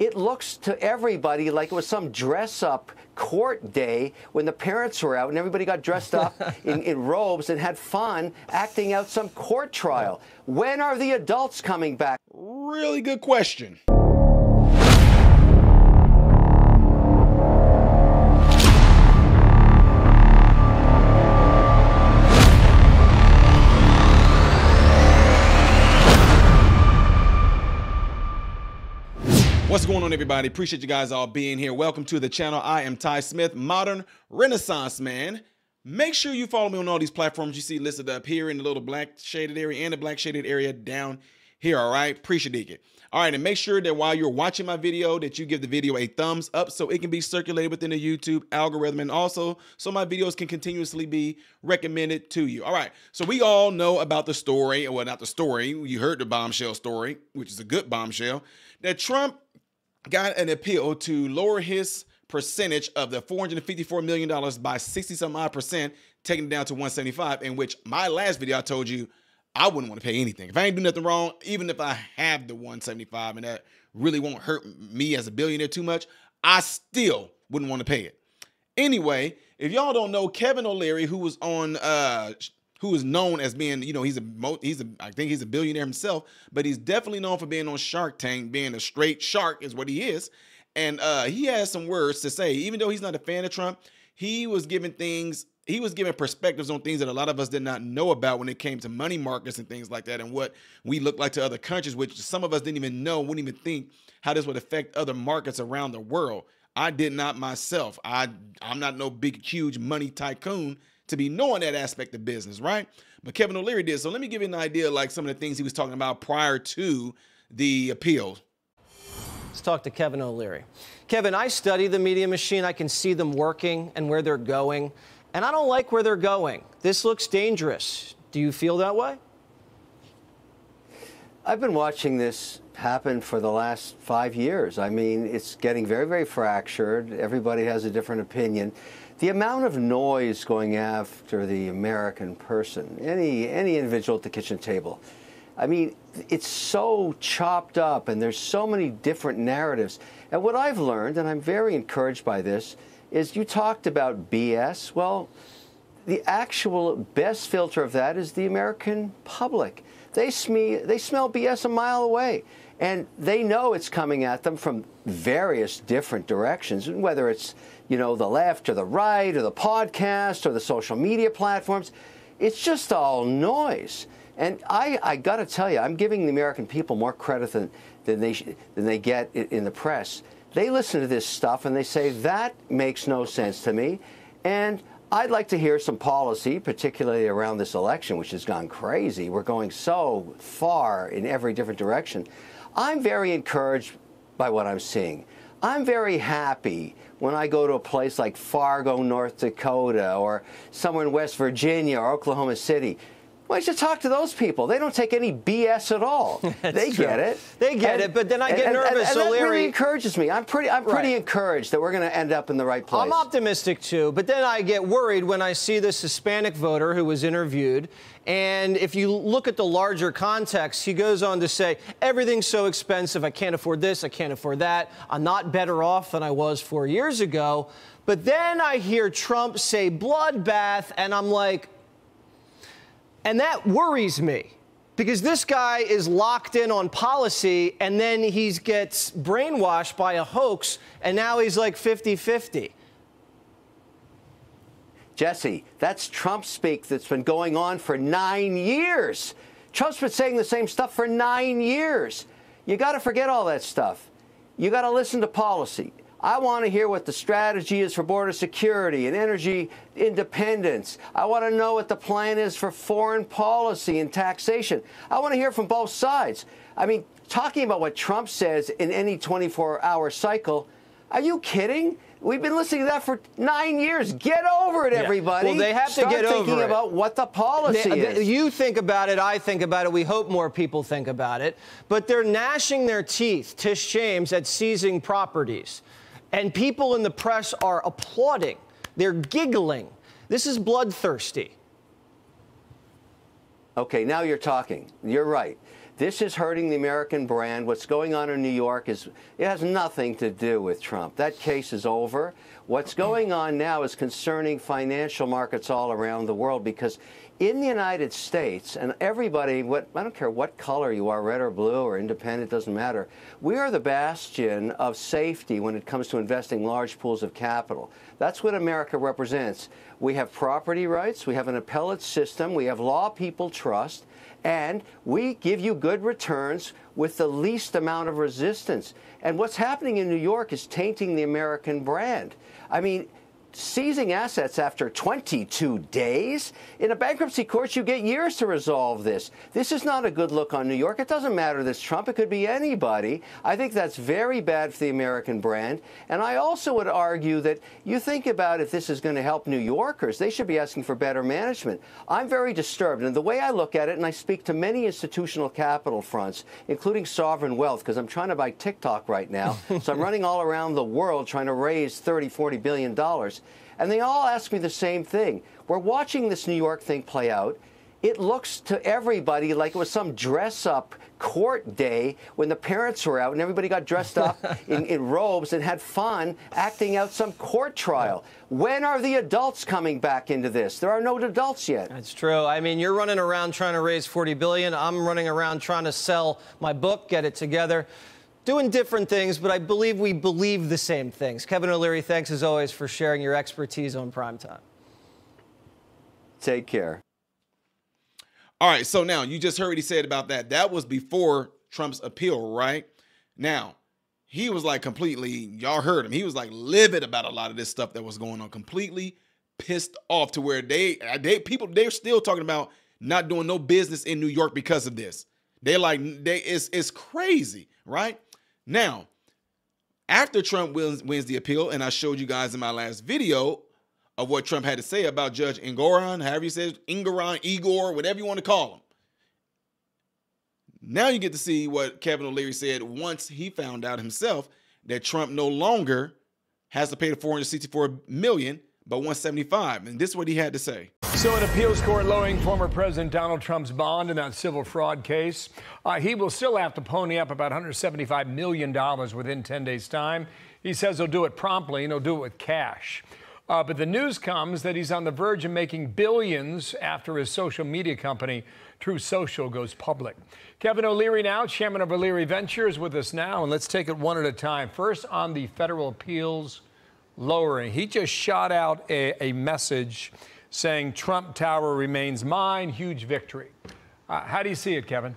it looks to everybody like it was some dress-up court day when the parents were out and everybody got dressed up in robes and had fun acting out some court trial. When are the adults coming back? Really good question. What's going on, everybody? Appreciate you guys all being here. Welcome to the channel. I am Ty Smith, modern Renaissance man. Make sure you follow me on all these platforms you see listed up here in the little black shaded area and the black shaded area down here, all right? Appreciate it. All right, and make sure that while you're watching my video that you give the video a thumbs up so it can be circulated within the YouTube algorithm, and also so my videos can continuously be recommended to you. All right, so we all know about the story, well, not the story, you heard the bombshell story, which is a good bombshell, that Trump got an appeal to lower his percentage of the $454 million by 60-some-odd%, taking it down to 175, in which my last video I told you I wouldn't want to pay anything. If I ain't do nothing wrong, even if I have the 175 and that really won't hurt me as a billionaire too much, I still wouldn't want to pay it. Anyway, if y'all don't know, Kevin O'Leary, who was on who is known as being, you know, I think he's a billionaire himself, but he's definitely known for being on Shark Tank, being a straight shark is what he is. And he has some words to say. Even though he's not a fan of Trump, he was giving perspectives on things that a lot of us did not know about when it came to money markets and things like that, and what we look like to other countries, which some of us didn't even know, wouldn't even think how this would affect other markets around the world. I did not myself. I'm not no big, huge money tycoon to be knowing that aspect of business, right? But Kevin O'Leary did. So let me give you an idea, like some of the things he was talking about prior to the appeal. Let's talk to Kevin O'Leary. Kevin, I study the media machine. I can see them working and where they're going, and I don't like where they're going. This looks dangerous. Do you feel that way? I've been watching this happen for the last 5 years. I mean, it's getting very, very fractured. Everybody has a different opinion. The amount of noise going after the American person, any individual at the kitchen table, I mean, it's so chopped up and there's so many different narratives. And what I've learned, and I'm very encouraged by this, is you talked about BS. Well, the actual best filter of that is the American public. They smell BS a mile away. And they know it's coming at them from various different directions, whether it's, you know, the left or the right or the podcast or the social media platforms. It's just all noise. And I got to tell you, I'm giving the American people more credit than they get in the press. They listen to this stuff and they say, that makes no sense to me. And I'd like to hear some policy, particularly around this election, which has gone crazy. We're going so far in every different direction. I'm very encouraged by what I'm seeing. I'm very happy when I go to a place like Fargo, North Dakota, or somewhere in West Virginia or Oklahoma City. Why don't you talk to those people? They don't take any BS at all. They get it. They get it, but then I get nervous. And that O'Leary really encourages me. I'm pretty encouraged that we're going to end up in the right place. I'm optimistic too, but then I get worried when I see this Hispanic voter who was interviewed, and if you look at the larger context, he goes on to say, everything's so expensive, I can't afford this, I can't afford that, I'm not better off than I was 4 years ago. But then I hear Trump say bloodbath, and I'm like, and that worries me, because this guy is locked in on policy, and then he gets brainwashed by a hoax, and now he's like 50-50. Jesse, that's Trump speak that's been going on for 9 years. Trump's been saying the same stuff for 9 years. You got to forget all that stuff. You got to listen to policy. I want to hear what the strategy is for border security and energy independence. I want to know what the plan is for foreign policy and taxation. I want to hear from both sides. I mean, talking about what Trump says in any 24-hour cycle, are you kidding? We've been listening to that for 9 years. Get over it, everybody. Well, they have to get over it. Start thinking about what the policy is. You think about it, I think about it, we hope more people think about it. But they're gnashing their teeth, Tish James, at seizing properties. And people in the press are applauding. They're giggling. This is bloodthirsty. Okay, now you're talking. You're right. This is hurting the American brand. What's going on in New York it has nothing to do with Trump. That case is over. What's going on now is concerning financial markets all around the world, because in the United States, and everybody, I don't care what color you are, red or blue or independent, doesn't matter, we are the bastion of safety when it comes to investing large pools of capital. That's what America represents. We have property rights, we have an appellate system, we have law people trust, and we give you good returns with the least amount of resistance. And what's happening in New York is tainting the American brand. I mean, seizing assets after 22 days? In a bankruptcy court, you get years to resolve this. This is not a good look on New York. It doesn't matter this Trump. It could be anybody. I think that's very bad for the American brand. And I also would argue that you think about if this is going to help New Yorkers, they should be asking for better management. I'm very disturbed. And the way I look at it, and I speak to many institutional capital fronts, including sovereign wealth, because I'm trying to buy TikTok right now. So I'm running all around the world trying to raise $30, $40 billion. And they all ask me the same thing. We're watching this New York thing play out. It looks to everybody like it was some dress-up court day when the parents were out and everybody got dressed up in robes and had fun acting out some court trial. When are the adults coming back into this? There are no adults yet. That's true. I mean, you're running around trying to raise $40 billion. I'm running around trying to sell my book, get it together. Doing different things, but I believe we believe the same things. Kevin O'Leary, thanks as always for sharing your expertise on Primetime. Take care. All right, so now you just heard what he said about that. That was before Trump's appeal, right? Now, he was like completely, y'all heard him. He was like livid about a lot of this stuff that was going on, completely pissed off to where they're still talking about not doing no business in New York because of this. It's crazy, right? Now, after Trump wins the appeal, and I showed you guys in my last video of what Trump had to say about Judge Engoron, however you say it, Igor, whatever you want to call him. Now you get to see what Kevin O'Leary said once he found out himself that Trump no longer has to pay the $464 million, but $175. And this is what he had to say. So an appeals court lowering former President Donald Trump's bond in that civil fraud case. He will still have to pony up about $175 million within 10 days' time. He says he'll do it promptly and he'll do it with cash. But the news comes that he's on the verge of making billions after his social media company, True Social, goes public. Kevin O'Leary now, chairman of O'Leary Ventures, with us now. And let's take it one at a time. First, on the federal appeals lowering. He just shot out a message saying Trump Tower remains mine, huge victory. How do you see it, Kevin?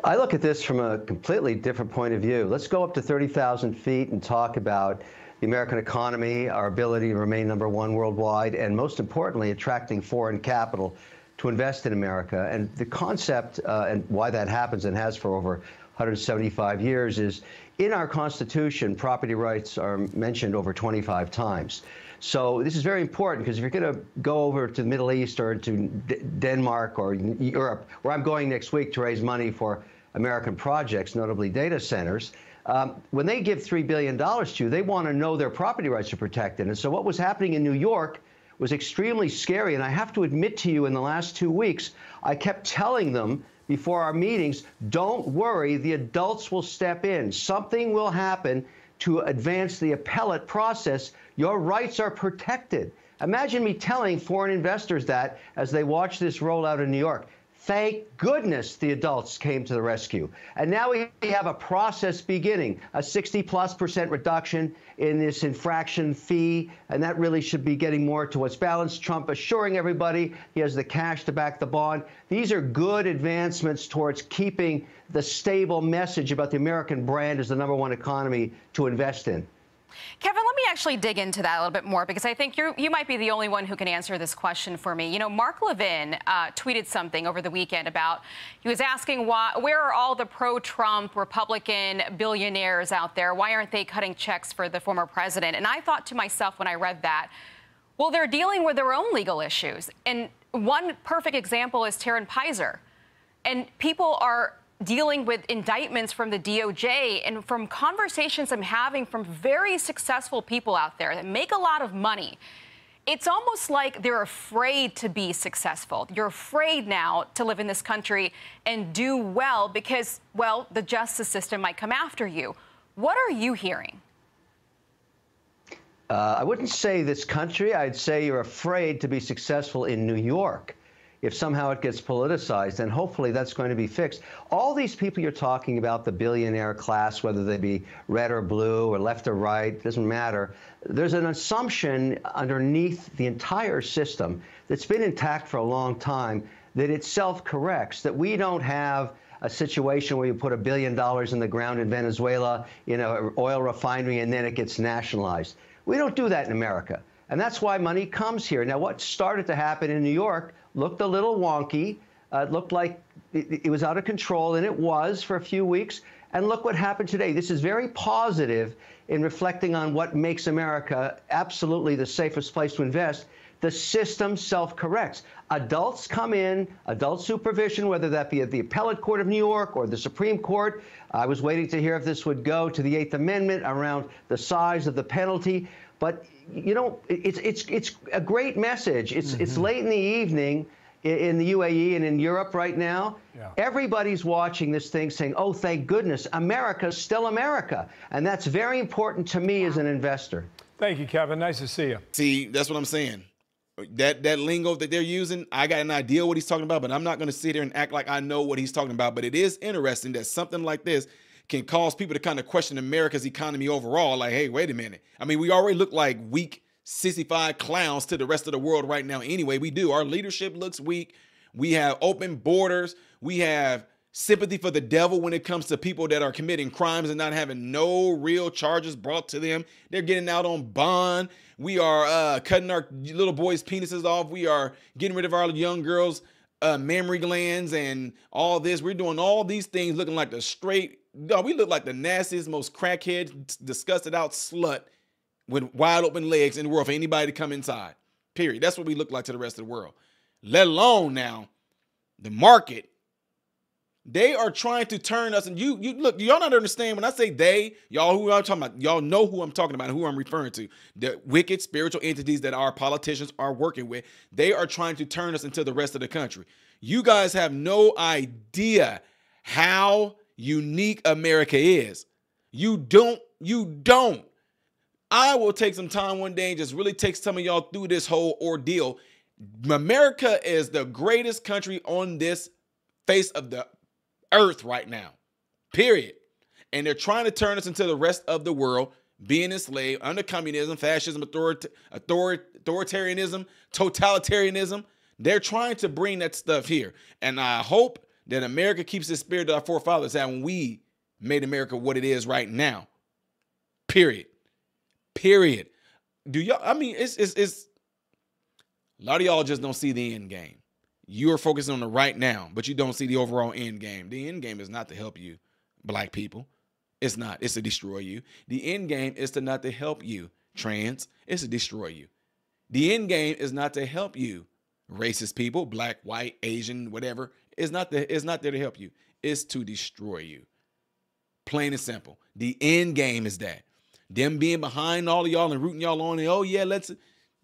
I look at this from a completely different point of view. Let's go up to 30,000 feet and talk about the American economy, our ability to remain #1 worldwide, and most importantly, attracting foreign capital to invest in America. And the concept and why that happens and has for over 175 years is in our Constitution, property rights are mentioned over 25 times. So this is very important because if you're going to go over to the Middle East or to Denmark or Europe, where I'm going next week to raise money for American projects, notably data centers, when they give $3 billion to you, they want to know their property rights are protected. And so what was happening in New York was extremely scary. And I have to admit to you, in the last 2 weeks, I kept telling them before our meetings, don't worry, the adults will step in. Something will happen to advance the appellate process. Your rights are protected. Imagine me telling foreign investors that as they watch this roll out in New York. Thank goodness the adults came to the rescue. And now we have a process beginning, a 60+% reduction in this infraction fee, and that really should be getting more to what's balanced. Trump assuring everybody he has the cash to back the bond. These are good advancements towards keeping the stable message about the American brand as the #1 economy to invest in. Kevin, let me actually dig into that a little bit more, because I think you might be the only one who can answer this question for me. You know, Mark Levin tweeted something over the weekend about, he was asking where are all the pro-Trump Republican billionaires out there? Why aren't they cutting checks for the former president? And I thought to myself when I read that, well, they're dealing with their own legal issues. And one perfect example is Taryn Pizer. And people are dealing with indictments from the DOJ, and from conversations I'm having from very successful people out there that make a lot of money, it's almost like they're afraid to be successful. You're afraid now to live in this country and do well because, well, the justice system might come after you. What are you hearing? I wouldn't say this country. I'd say you're afraid to be successful in New York. If somehow it gets politicized, then hopefully that's going to be fixed. All these people you're talking about, the billionaire class, whether they be red or blue or left or right, doesn't matter. There's an assumption underneath the entire system that's been intact for a long time that it self-corrects, that we don't have a situation where you put $1 billion in the ground in Venezuela, in an oil refinery, and then it gets nationalized. We don't do that in America. And that's why money comes here. Now, what started to happen in New York looked a little wonky. It looked like it was out of control, and it was for a few weeks. And look what happened today. This is very positive in reflecting on what makes America absolutely the safest place to invest. The system self-corrects. Adults come in, adult supervision, whether that be at the Appellate Court of New York or the Supreme Court. I was waiting to hear if this would go to the 8th Amendment around the size of the penalty. But, you know, it's a great message. It's late in the evening in the UAE and in Europe right now. Yeah. Everybody's watching this thing saying, oh, thank goodness, America's still America. And that's very important to me as an investor. Thank you, Kevin. Nice to see you. See, that's what I'm saying. That lingo that they're using, I got an idea what he's talking about, but I'm not going to sit here and act like I know what he's talking about. But it is interesting that something like this can cause people to kind of question America's economy overall. Like, hey, wait a minute. I mean, we already look like weak, sissified clowns to the rest of the world right now anyway. We do. Our leadership looks weak. We have open borders. We have sympathy for the devil when it comes to people that are committing crimes and not having no real charges brought to them. They're getting out on bond. We are cutting our little boys' penises off. We are getting rid of our young girls' mammary glands and all this. We're doing all these things looking like the straight, we look like the nastiest, most crackhead, disgusted out slut with wide open legs in the world for anybody to come inside. Period. That's what we look like to the rest of the world. Let alone now the market. They are trying to turn us, and you look, y'all not understand when I say they, y'all who I'm talking about, y'all know who I'm talking about and who I'm referring to. The wicked spiritual entities that our politicians are working with, they are trying to turn us into the rest of the country. You guys have no idea how unique America is. You don't. I will take some time one day and just really take some of y'all through this whole ordeal. America is the greatest country on this face of the earth right now, period. And they're trying to turn us into the rest of the world, being enslaved under communism, fascism, authoritarianism, totalitarianism. They're trying to bring that stuff here. And I hope that America keeps the spirit that our forefathers had when we made America what it is right now. Period. Do y'all, I mean, it's a lot of y'all just don't see the end game. You are focusing on the right now, but you don't see the overall end game. The end game is not to help you, black people. It's not. It's to destroy you. The end game is to not to help you, trans. It's to destroy you. The end game is not to help you, racist people, black, white, Asian, whatever. It's not there to help you. It's to destroy you. Plain and simple. The end game is that. Them being behind all of y'all and rooting y'all on and, oh, yeah,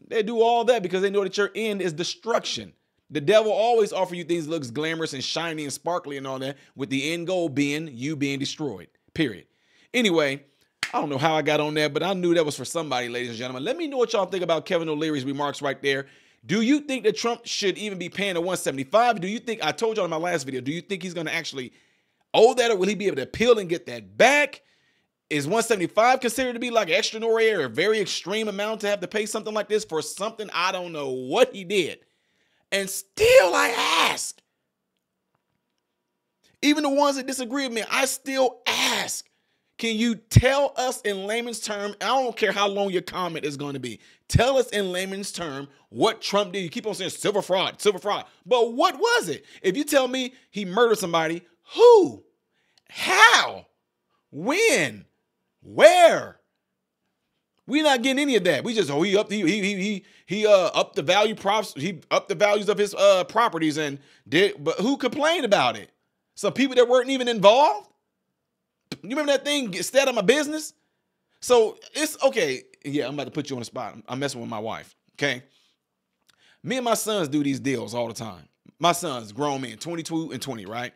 they do all that because they know that your end is destruction. The devil always offer you things that looks glamorous and shiny and sparkly and all that, with the end goal being you being destroyed, period. Anyway, I don't know how I got on that, but I knew that was for somebody, ladies and gentlemen. Let me know what y'all think about Kevin O'Leary's remarks right there. Do you think that Trump should even be paying the $175? Do you think, I told y'all in my last video, do you think he's going to actually owe that, or will he be able to appeal and get that back? Is $175 considered to be like extraordinary or a very extreme amount to have to pay something like this for something I don't know what he did? And still I ask, even the ones that disagree with me, I still ask, can you tell us in layman's term, I don't care how long your comment is going to be, tell us in layman's term what Trump did. You keep on saying civil fraud, but what was it? If you tell me he murdered somebody, who, how, when, where? We're not getting any of that. We just, he upped the value props. He upped the values of his properties and did. But who complained about it? Some people that weren't even involved. You remember that thing? Stay out of my business. So it's okay. Yeah, I'm about to put you on the spot. I'm messing with my wife. okay? Me and my sons do these deals all the time. My sons, grown men, 22 and 20, right?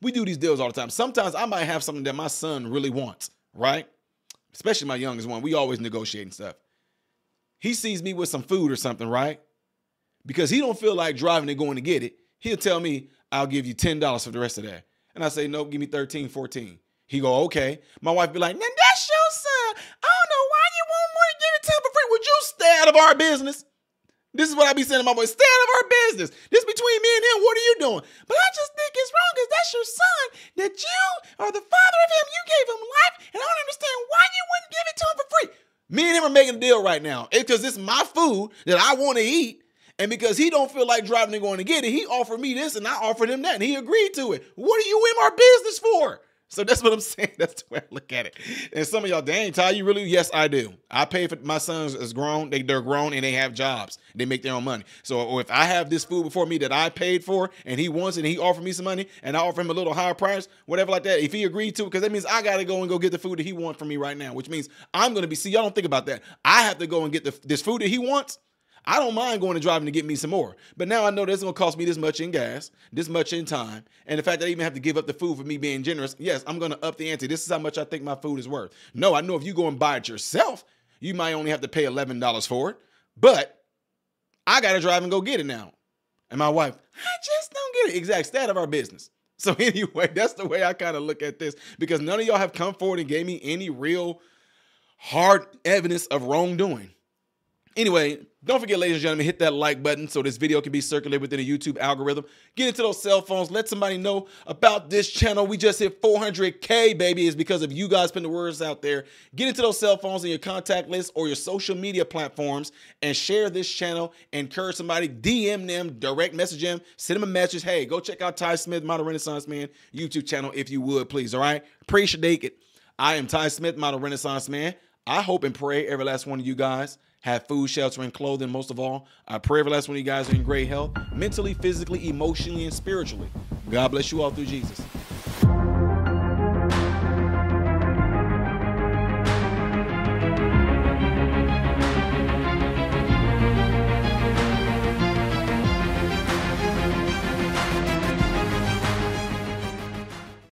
We do these deals all the time. Sometimes I might have something that my son really wants, right? Especially my youngest one. We always negotiate and stuff. He sees me with some food or something, right? Because he don't feel like driving and going to get it. He'll tell me, I'll give you $10 for the rest of that. And I say, nope, give me 13, 14. He go, okay. My wife be like, now that's your son. I don't know why you won't want to give it to him for free. Would you stay out of our business? This is what I be saying to my boy, stay out of our business. This between me and him, what are you doing? But I just think it's wrong because that's your son, that you are the father of him. You gave him life, and I don't understand why you wouldn't give it to him for free. Me and him are making a deal right now. It's because it's my food that I want to eat, and because he don't feel like driving and going to get it, he offered me this, and I offered him that, and he agreed to it. What are you in our business for? So that's what I'm saying. That's the way I look at it. And some of y'all, dang, Ty, you really? Yes, I do. I pay for my sons is grown. They're grown and they have jobs. They make their own money. So if I have this food before me that I paid for and he wants it and he offered me some money and I offer him a little higher price, whatever like that, if he agreed to it, because that means I got to go and go get the food that he wants from me right now, which means I'm going to be, see, y'all don't think about that. I have to go and get this food that he wants. I don't mind going and driving to get me some more. But now I know that's going to cost me this much in gas, this much in time. And the fact that I even have to give up the food for me being generous, yes, I'm going to up the ante. This is how much I think my food is worth. No, I know if you go and buy it yourself, you might only have to pay $11 for it. But I got to drive and go get it now. And my wife, I just don't get it. Exactly. Stay out of our business. So anyway, that's the way I kind of look at this, because none of y'all have come forward and gave me any real hard evidence of wrongdoing. Anyway, don't forget, ladies and gentlemen, hit that like button so this video can be circulated within the YouTube algorithm. Get into those cell phones. Let somebody know about this channel. We just hit 400K, baby. It's because of you guys putting the words out there. Get into those cell phones in your contact list or your social media platforms and share this channel. Encourage somebody. DM them. Direct message them. Send them a message. Hey, go check out Ty Smith, Model Renaissance Man YouTube channel if you would, please. All right? Appreciate it. I am Ty Smith, Model Renaissance Man. I hope and pray every last one of you guys have food, shelter, and clothing. Most of all, I pray every last one of you guys are in great health, mentally, physically, emotionally, and spiritually. God bless you all through Jesus.